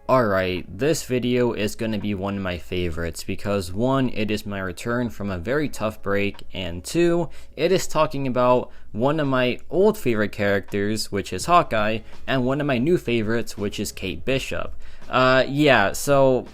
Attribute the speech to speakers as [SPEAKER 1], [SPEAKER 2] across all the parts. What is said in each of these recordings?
[SPEAKER 1] Alright, this video is going to be one of my favorites because 1, it is my return from a very tough break, and 2, it is talking about one of my old favorite characters, which is Hawkeye, and one of my new favorites, which is Kate Bishop. So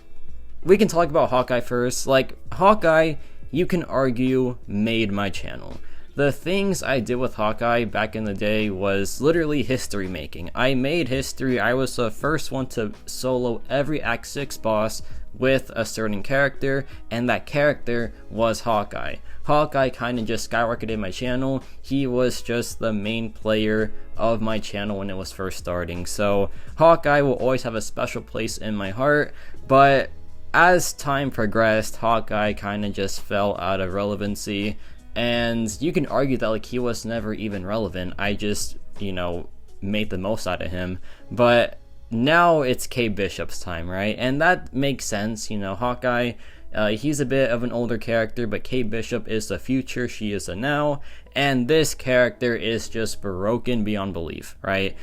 [SPEAKER 1] we can talk about Hawkeye first. Like, Hawkeye, you can argue, made my channel. The things I did with Hawkeye back in the day was literally history making. I made history. I was the first one to solo every Act 6 boss with a certain character, and that character was Hawkeye. Hawkeye kind of just skyrocketed my channel. He was just the main player of my channel when it was first starting. So Hawkeye will always have a special place in my heart, but as time progressed, Hawkeye kind of just fell out of relevancy. And you can argue that like he was never even relevant. I just, made the most out of him. But now it's Kate Bishop's time, right? And that makes sense. Hawkeye, he's a bit of an older character, but Kate Bishop is the future. She is the now. And this character is just broken beyond belief, right?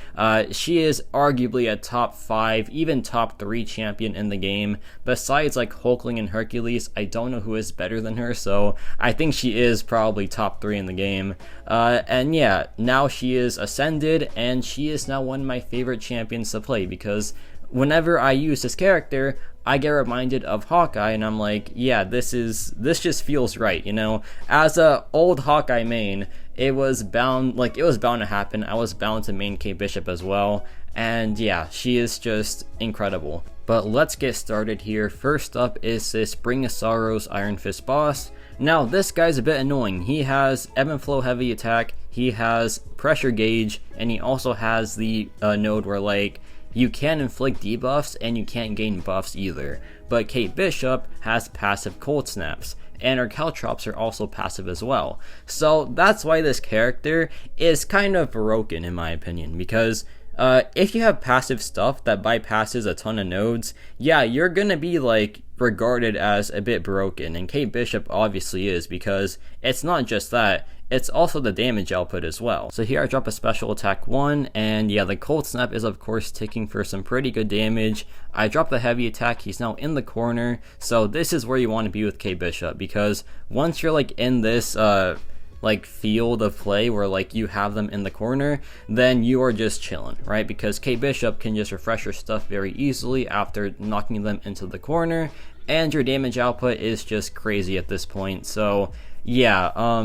[SPEAKER 1] She is arguably a top 5, even top 3 champion in the game. Besides like Hulkling and Hercules, I don't know who is better than her, so I think she is probably top 3 in the game. And yeah, now she is ascended, and she is now one of my favorite champions to play because whenever I use this character, I get reminded of Hawkeye, and I'm like, yeah, this just feels right, As a old Hawkeye main, it was bound to happen. I was bound to main Kate Bishop as well, and yeah, she is just incredible. But let's get started here. First up is this Ring of Sorrows Iron Fist boss. Now, this guy's a bit annoying. He has ebb and flow heavy attack, he has pressure gauge, and he also has the node where like, you can inflict debuffs and you can't gain buffs either. But Kate Bishop has passive cold snaps, and her caltrops are also passive as well. So that's why this character is kind of broken in my opinion, because if you have passive stuff that bypasses a ton of nodes, yeah, you're gonna be like regarded as a bit broken, and Kate Bishop obviously is, because it's not just that, it's also the damage output as well. So here I drop a special attack 1, and yeah, the cold snap is of course ticking for some pretty good damage. I drop the heavy attack, he's now in the corner, so this is where you want to be with Kate Bishop, because once you're like in this like field of play where like you have them in the corner, then you are just chilling, right? Because Kate Bishop can just refresh your stuff very easily after knocking them into the corner, and your damage output is just crazy at this point. So yeah,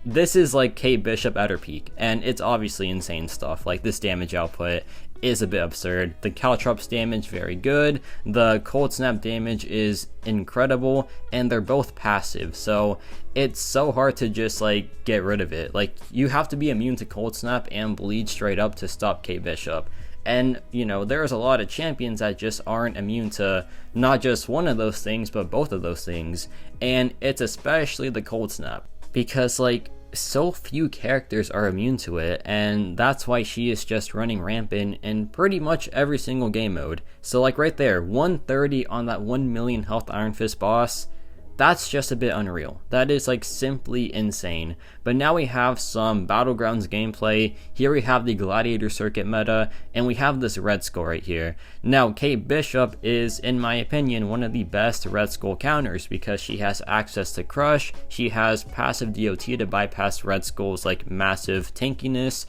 [SPEAKER 1] this is like Kate Bishop at her peak, and it's obviously insane stuff. Like, this damage output is a bit absurd. The caltrops damage, very good. The cold snap damage is incredible, and they're both passive, so it's so hard to just like get rid of it. Like, you have to be immune to cold snap and bleed straight up to stop Kate Bishop. And there's a lot of champions that just aren't immune to not just one of those things, but both of those things. And it's especially the cold snap, because like so few characters are immune to it, and that's why she is just running rampant in pretty much every single game mode. So like right there, 130 on that 1 million health Iron Fist boss, that's just a bit unreal. That is like simply insane. But now we have some Battlegrounds gameplay. Here we have the Gladiator Circuit meta, and we have this Red Skull right here. Now, Kate Bishop is, in my opinion, one of the best Red Skull counters because she has access to Crush, she has passive DOT to bypass Red Skull's like massive tankiness.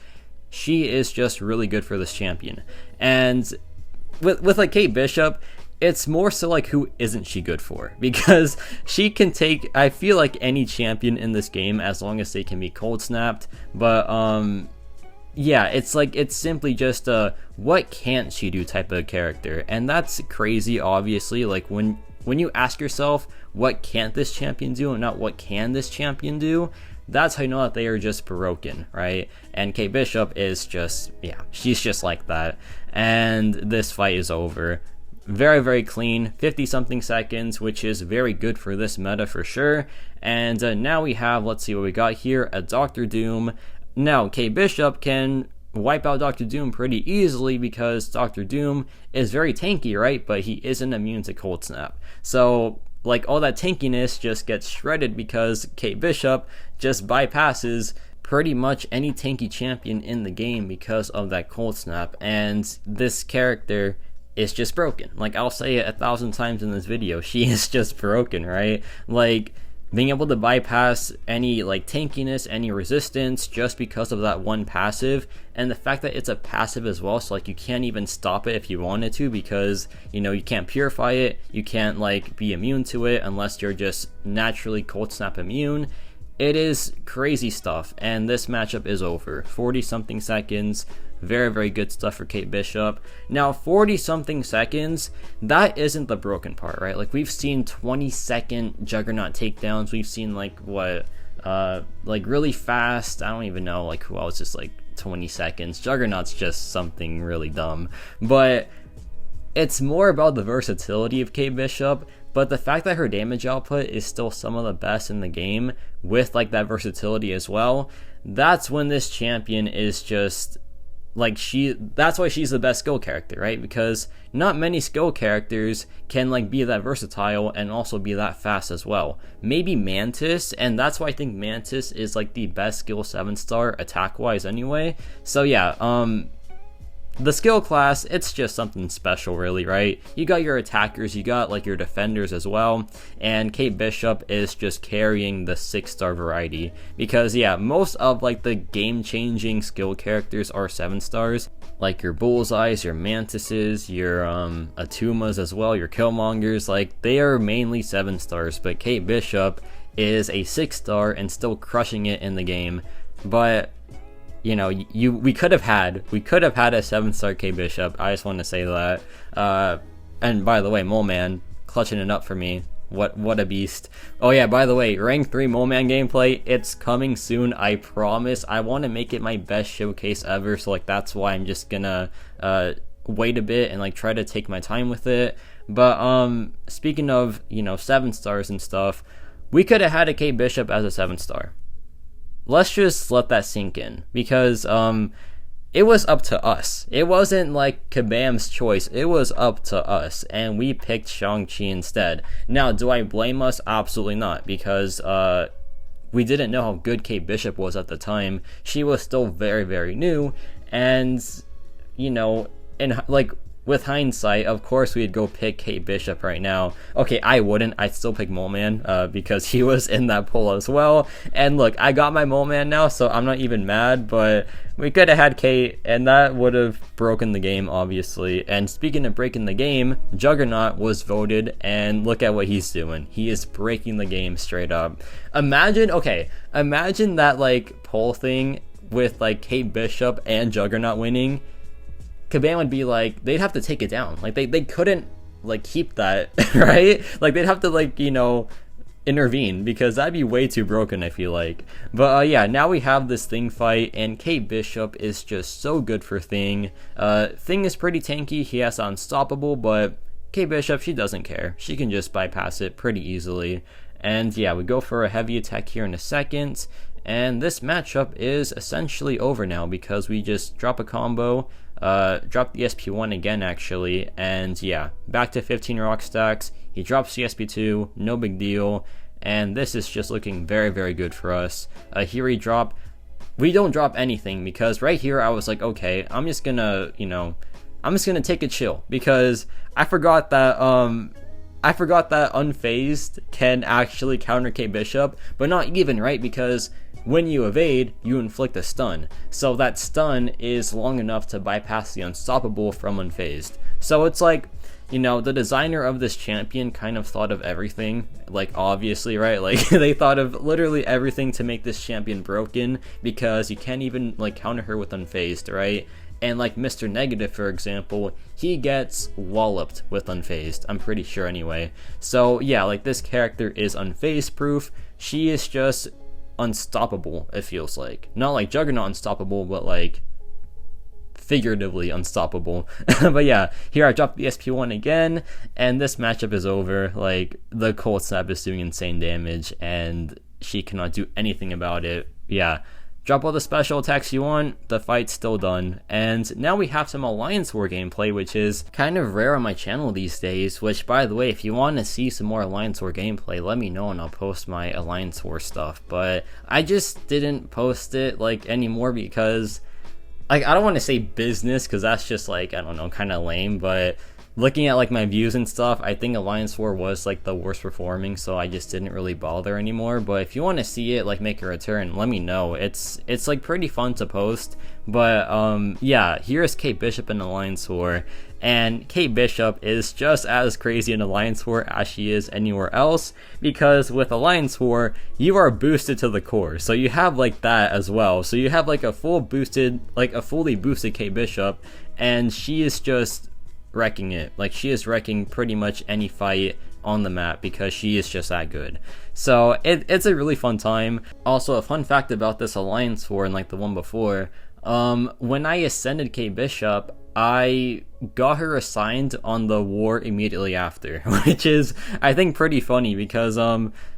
[SPEAKER 1] She is just really good for this champion. And with like Kate Bishop, it's more so like who isn't she good for, because she can take, I feel like, any champion in this game as long as they can be cold snapped. But yeah, it's like, it's simply just a what can't she do type of character, and that's crazy. Obviously, like when you ask yourself what can't this champion do and not what can this champion do, that's how you know that they are just broken, right? And Kate Bishop is just, yeah, she's just like that. And this fight is over. Very, very clean, 50 something seconds, which is very good for this meta for sure. And now we have, let's see what we got here, a Dr. Doom. Now, Kate Bishop can wipe out Dr. Doom pretty easily because Dr. Doom is very tanky, right? But he isn't immune to cold snap. So like all that tankiness just gets shredded because Kate Bishop just bypasses pretty much any tanky champion in the game because of that cold snap. And this character is just broken. Like, I'll say it 1,000 times in this video, she is just broken, right? Like, being able to bypass any like tankiness, any resistance just because of that one passive, and the fact that it's a passive as well, so like you can't even stop it if you wanted to, because you know you can't purify it, you can't like be immune to it unless you're just naturally cold snap immune. It is crazy stuff, and this matchup is over. 40 something seconds. Very, very good stuff for Kate Bishop. Now, 40 something seconds, that isn't the broken part, right? Like, we've seen 20-second Juggernaut takedowns. We've seen like what, like really fast, I don't even know like who else, just like 20 seconds. Juggernaut's just something really dumb. But it's more about the versatility of Kate Bishop. But the fact that her damage output is still some of the best in the game with like that versatility as well, that's when this champion is just like that's why she's the best skill character, right? Because not many skill characters can like be that versatile and also be that fast as well. Maybe Mantis, and that's why I think Mantis is like the best skill 7-star attack wise anyway. So yeah, the skill class, it's just something special really, right? You got your attackers, you got like your defenders as well, and Kate Bishop is just carrying the 6-star variety, because yeah, most of like the game-changing skill characters are 7-stars, like your Bullseyes, your Mantises, your Atumas as well, your Killmongers, like they are mainly 7-stars, but Kate Bishop is a 6-star and still crushing it in the game. But you know, we could have had a 7-star Kate Bishop. I just want to say that. And by the way, Mole Man clutching it up for me. What a beast. Oh yeah, by the way, rank 3 Mole Man gameplay, it's coming soon, I promise. I want to make it my best showcase ever, so like that's why I'm just gonna wait a bit and like try to take my time with it. But speaking of, you know, 7-stars and stuff, we could have had a Kate Bishop as a 7-star. Let's just let that sink in, because it was up to us. It wasn't like Kabam's choice. It was up to us, and we picked Shang-Chi instead. Now, do I blame us? Absolutely not, because we didn't know how good Kate Bishop was at the time. She was still very, very new, and you know, in like with hindsight, of course we'd go pick Kate Bishop right now. Okay, I wouldn't. I'd still pick Mole Man because he was in that poll as well. And look, I got my Mole Man now, so I'm not even mad, but we could have had Kate, and that would have broken the game, obviously. And speaking of breaking the game, Juggernaut was voted, and look at what he's doing. He is breaking the game straight up. Imagine that like poll thing with like Kate Bishop and Juggernaut winning. Kabam would be like, they'd have to take it down. Like they couldn't like keep that, right? Like they'd have to like, you know, intervene, because that'd be way too broken, I feel like. But yeah, now we have this Thing fight, and Kate Bishop is just so good for Thing. Thing is pretty tanky, he has Unstoppable, but Kate Bishop, she doesn't care. She can just bypass it pretty easily. And yeah, we go for a heavy attack here in a second, and this matchup is essentially over now, because we just drop a combo, drop the SP1 again actually, and yeah, back to 15 rock stacks. He drops the SP2, no big deal, and this is just looking very, very good for us. Here we don't drop anything, because right here I was like, okay, I'm just gonna take a chill, because I forgot that Unfazed can actually counter Kate Bishop, but not even, right? Because when you evade, you inflict a stun. So that stun is long enough to bypass the Unstoppable from Unfazed. So it's like, you know, the designer of this champion kind of thought of everything, like obviously, right? Like they thought of literally everything to make this champion broken, because you can't even like counter her with Unfazed, right? And like Mr. Negative, for example, he gets walloped with Unfazed, I'm pretty sure anyway. So yeah, like this character is Unfazed proof. She is just unstoppable, it feels like. Not like Juggernaut unstoppable, but like figuratively unstoppable. But yeah, here I drop the SP1 again, and this matchup is over. Like the Cold Snap is doing insane damage, and she cannot do anything about it. Yeah, drop all the special attacks you want, the fight's still done. And now we have some Alliance War gameplay, which is kind of rare on my channel these days, which by the way, if you want to see some more Alliance War gameplay, let me know and I'll post my Alliance War stuff. But I just didn't post it like anymore, because like I don't want to say business, because that's just like, I don't know, kind of lame, but looking at like my views and stuff, I think Alliance War was like the worst performing, so I just didn't really bother anymore. But if you want to see it like make a return, let me know. It's like pretty fun to post. But yeah, here's Kate Bishop in Alliance War, and Kate Bishop is just as crazy in Alliance War as she is anywhere else, because with Alliance War you are boosted to the core, so you have like that as well. So you have like a fully boosted Kate Bishop, and she is just wrecking it. Like, she is wrecking pretty much any fight on the map because she is just that good. So it's a really fun time. Also, a fun fact about this Alliance War and like the one before, when I ascended Kate Bishop, I got her assigned on the war immediately after, which is, I think, pretty funny because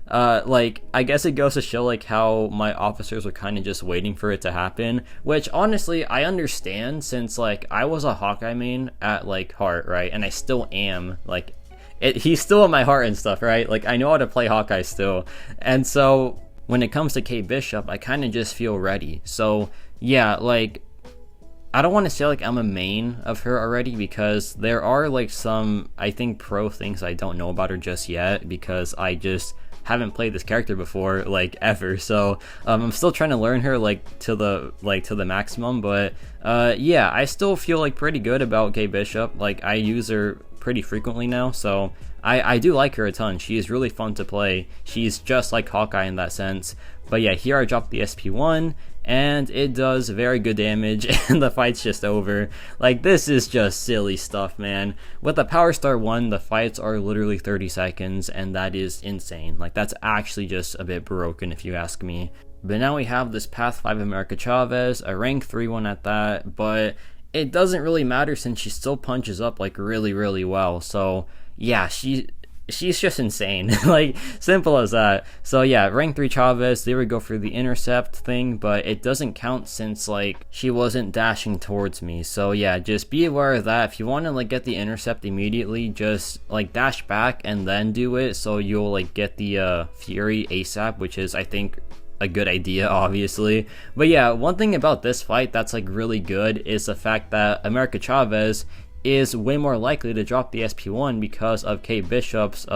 [SPEAKER 1] like, I guess it goes to show like how my officers were kind of just waiting for it to happen, which honestly I understand, since like I was a Hawkeye main at like heart, right? And I still am, like, he's still in my heart and stuff, right? Like, I know how to play Hawkeye still, and so when it comes to Kate Bishop, I kind of just feel ready. So yeah, like, I don't want to say like I'm a main of her already, because there are like some, I think, pro things I don't know about her just yet, because I just haven't played this character before, like, ever. So I'm still trying to learn her like to the maximum. But yeah, I still feel like pretty good about Kate Bishop. Like, I use her pretty frequently now, so I do like her a ton. She is really fun to play. She's just like Hawkeye in that sense. But yeah, here I dropped the SP1, and it does very good damage, and the fight's just over. Like, this is just silly stuff, man. With the Power Star 1, the fights are literally 30 seconds, and that is insane. Like, that's actually just a bit broken if you ask me. But now we have this Path 5 America Chavez, a rank 3 one at that, but it doesn't really matter since she still punches up like really, really well. So yeah, she's just insane. Like, simple as that. So yeah, rank 3 Chavez, they would go for the intercept thing, but it doesn't count since like she wasn't dashing towards me. So yeah, just be aware of that. If you want to like get the intercept immediately, just like dash back and then do it, so you'll like get the Fury ASAP, which is, I think, a good idea, obviously. But yeah, one thing about this fight that's like really good is the fact that America Chavez is way more likely to drop the SP1 because of Kate Bishop's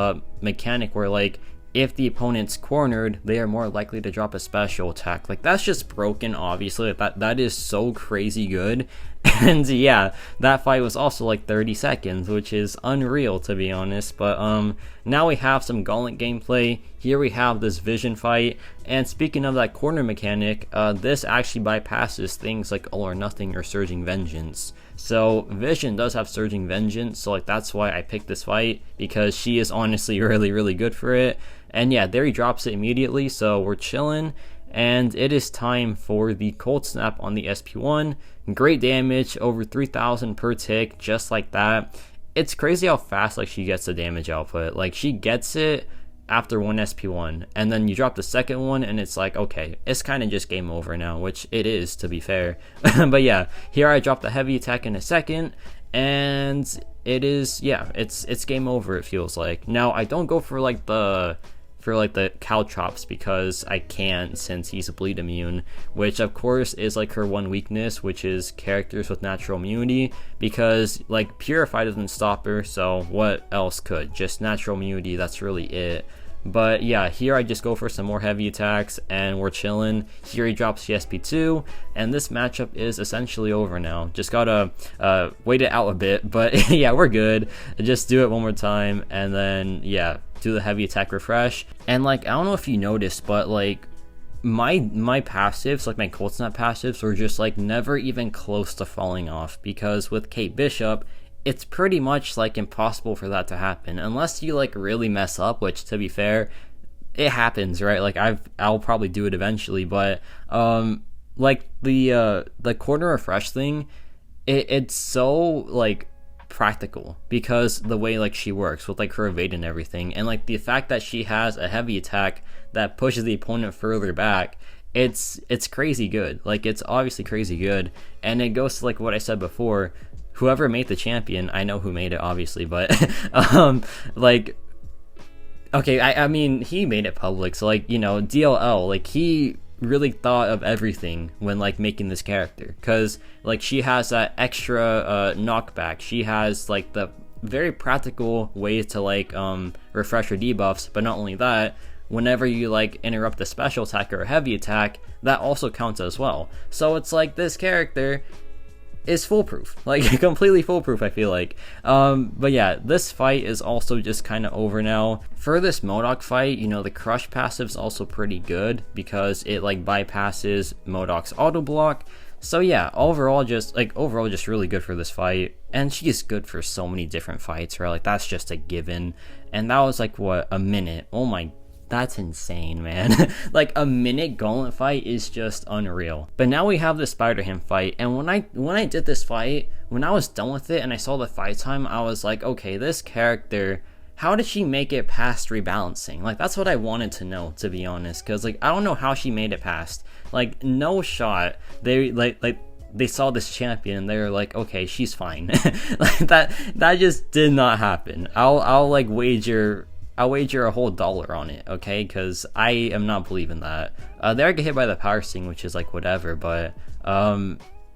[SPEAKER 1] mechanic, where like if the opponent's cornered, they are more likely to drop a special attack. Like, that's just broken, obviously. That is so crazy good. And yeah, that fight was also like 30 seconds, which is unreal, to be honest. But now we have some Gauntlet gameplay. Here we have this Vision fight, and speaking of that corner mechanic, this actually bypasses things like All or Nothing or Surging Vengeance. So Vision does have Surging Vengeance, so like that's why I picked this fight, because she is honestly really, really good for it. And yeah, there he drops it immediately, so we're chilling. And it is time for the Cold Snap on the SP1. Great damage, over 3,000 per tick, just like that. It's crazy how fast like she gets the damage output. Like, she gets it after one SP1, and then you drop the second one, and it's like, okay, it's kind of just game over now, which it is, to be fair. But yeah, here I drop the heavy attack in a second, and it is, yeah, it's game over, it feels like. Now, I don't go for like the Caltrops because I can't, since he's bleed immune, which of course is like her one weakness, which is characters with natural immunity, because like Purify doesn't stop her, so what else could? Just natural immunity, that's really it. But yeah, here I just go for some more heavy attacks, and we're chilling. Here he drops the SP2, and this matchup is essentially over now. Just gotta wait it out a bit, but yeah, we're good. Just do it one more time, and then yeah, do the heavy attack refresh. And like, I don't know if you noticed, but like my passives, like my Cold Snap passives, were just like never even close to falling off, because with Kate Bishop, it's pretty much like impossible for that to happen unless you like really mess up, which, to be fair, it happens, right? Like, I'll probably do it eventually, but like the corner refresh thing, it's so like practical, because the way like she works with like her evade and everything, and like the fact that she has a heavy attack that pushes the opponent further back, it's crazy good. Like, it's obviously crazy good, and it goes to like what I said before. Whoever made the champion, I know who made it, obviously, but like, okay, I mean, he made it public, so like, you know, DLL, like, he really thought of everything when like making this character, because like she has that extra knockback, she has like the very practical ways to like refresh your debuffs. But not only that, whenever you like interrupt a special attack or a heavy attack, that also counts as well. So it's like this character is foolproof, like completely foolproof, I feel like. But yeah, this fight is also just kind of over now. For this Mcoc fight, you know, the crush passive is also pretty good because it like bypasses Mococ's auto block. So yeah, overall just really good for this fight. And she's good for so many different fights, right? Like that's just a given. And that was like what, a minute? Oh my, that's insane, man. Like a minute gauntlet fight is just unreal. But now we have the Spider-Ham fight, and when I did this fight, when I was done with it and I saw the fight time, I was like, okay, this character, how did she make it past rebalancing? Like that's what I wanted to know, to be honest, because like I don't know how she made it past. Like no shot. They they saw this champion and they were like, okay, she's fine. Like that just did not happen. I'll like wager a whole $1 on it, okay? Because I am not believing that. There I get hit by the power sting, which is like whatever, but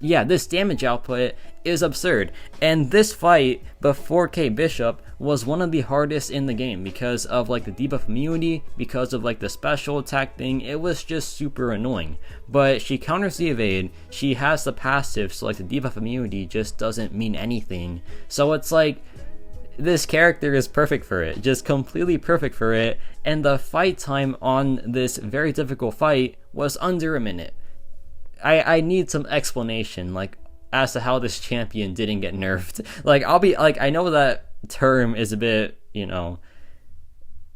[SPEAKER 1] yeah, this damage output is absurd. And this fight before Kate Bishop was one of the hardest in the game because of like the debuff immunity, because of like the special attack thing. It was just super annoying. But she counters the evade, she has the passive, so like the debuff immunity just doesn't mean anything. So it's like, this character is perfect for it, just completely perfect for it, and the fight time on this very difficult fight was under a minute. I need some explanation, like, as to how this champion didn't get nerfed. Like, I know that term is a bit, you know,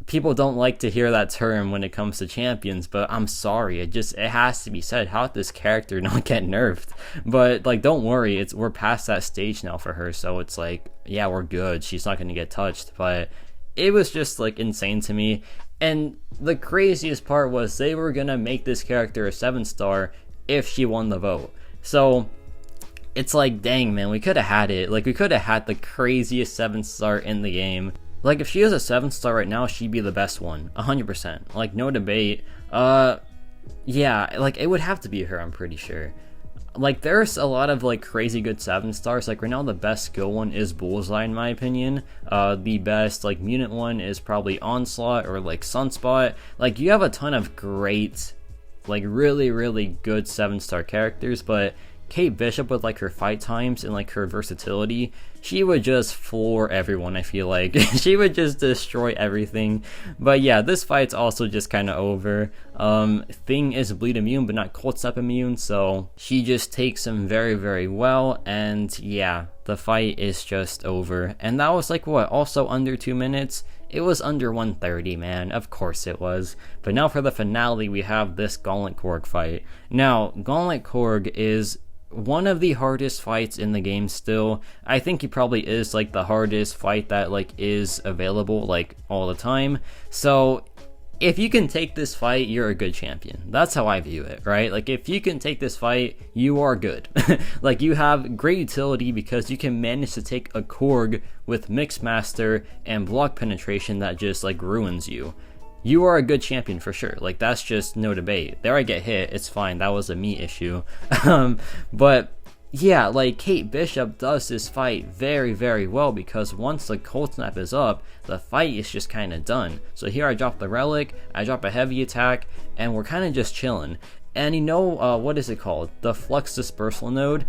[SPEAKER 1] people don't like to hear that term when it comes to champions, but I'm sorry, it has to be said. How did this character not get nerfed? But like, don't worry, we're past that stage now for her, so it's like, yeah, we're good, she's not gonna get touched. But it was just like insane to me. And the craziest part was they were gonna make this character a 7-star if she won the vote. So it's like, dang man, we could have had it. Like we could have had the craziest 7-star in the game. Like, if she was a 7-star right now, she'd be the best one. 100%. Like, no debate. Yeah, like, it would have to be her, I'm pretty sure. Like, there's a lot of, like, crazy good 7-stars. Like, right now, the best skill one is Bullseye, in my opinion. The best, like, mutant one is probably Onslaught or, like, Sunspot. Like, you have a ton of great, like, really, really good 7-star characters, but Kate Bishop, with like her fight times and like her versatility, she would just floor everyone, I feel like. She would just destroy everything. But yeah, this fight's also just kind of over. Thing is bleed immune but not cold snap immune, so she just takes him very, very well. And yeah, the fight is just over. And that was like what, also under 2 minutes? It was under 1:30, man. Of course it was. But now for the finale, we have this Gauntlet Korg fight. Now, Gauntlet Korg is one of the hardest fights in the game still. I think he probably is like the hardest fight that like is available like all the time. So if you can take this fight, you're a good champion. That's how I view it, right? Like if you can take this fight, you are good. Like you have great utility because you can manage to take a Korg with Mixmaster and block penetration that just like ruins you. You are a good champion for sure. Like that's just no debate. There I get hit, it's fine, that was a me issue. But yeah, like Kate Bishop does this fight very, very well because once the cold snap is up, the fight is just kind of done. So here I drop the relic, I drop a heavy attack, and we're kind of just chilling. And you know, what is it called? The Flux Dispersal node.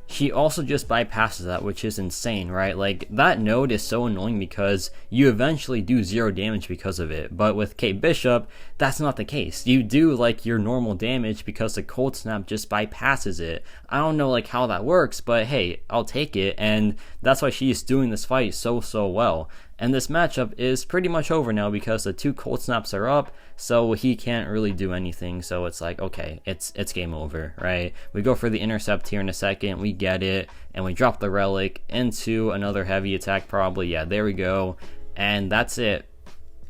[SPEAKER 1] She also just bypasses that, which is insane, right? Like, that node is so annoying because you eventually do 0 damage because of it. But with Kate Bishop, that's not the case. You do, like, your normal damage because the Cold Snap just bypasses it. I don't know, like, how that works, but hey, I'll take it. And that's why she's doing this fight so well. And this matchup is pretty much over now because the 2 cold snaps are up, so he can't really do anything. So it's like, okay, it's game over, right? We go for the intercept here in a second, we get it, and we drop the relic into another heavy attack probably. Yeah, there we go. And that's it.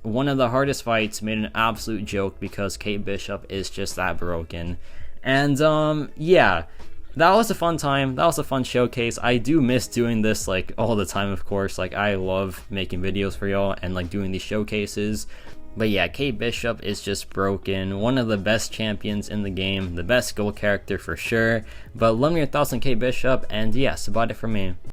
[SPEAKER 1] One of the hardest fights, made an absolute joke because Kate Bishop is just that broken. And yeah. That was a fun time. That was a fun showcase. I do miss doing this like all the time, of course. Like I love making videos for y'all and like doing these showcases. But yeah, Kate Bishop is just broken. One of the best champions in the game. The best skill character for sure. But let me know your thoughts on Kate Bishop. And yes, about it for me.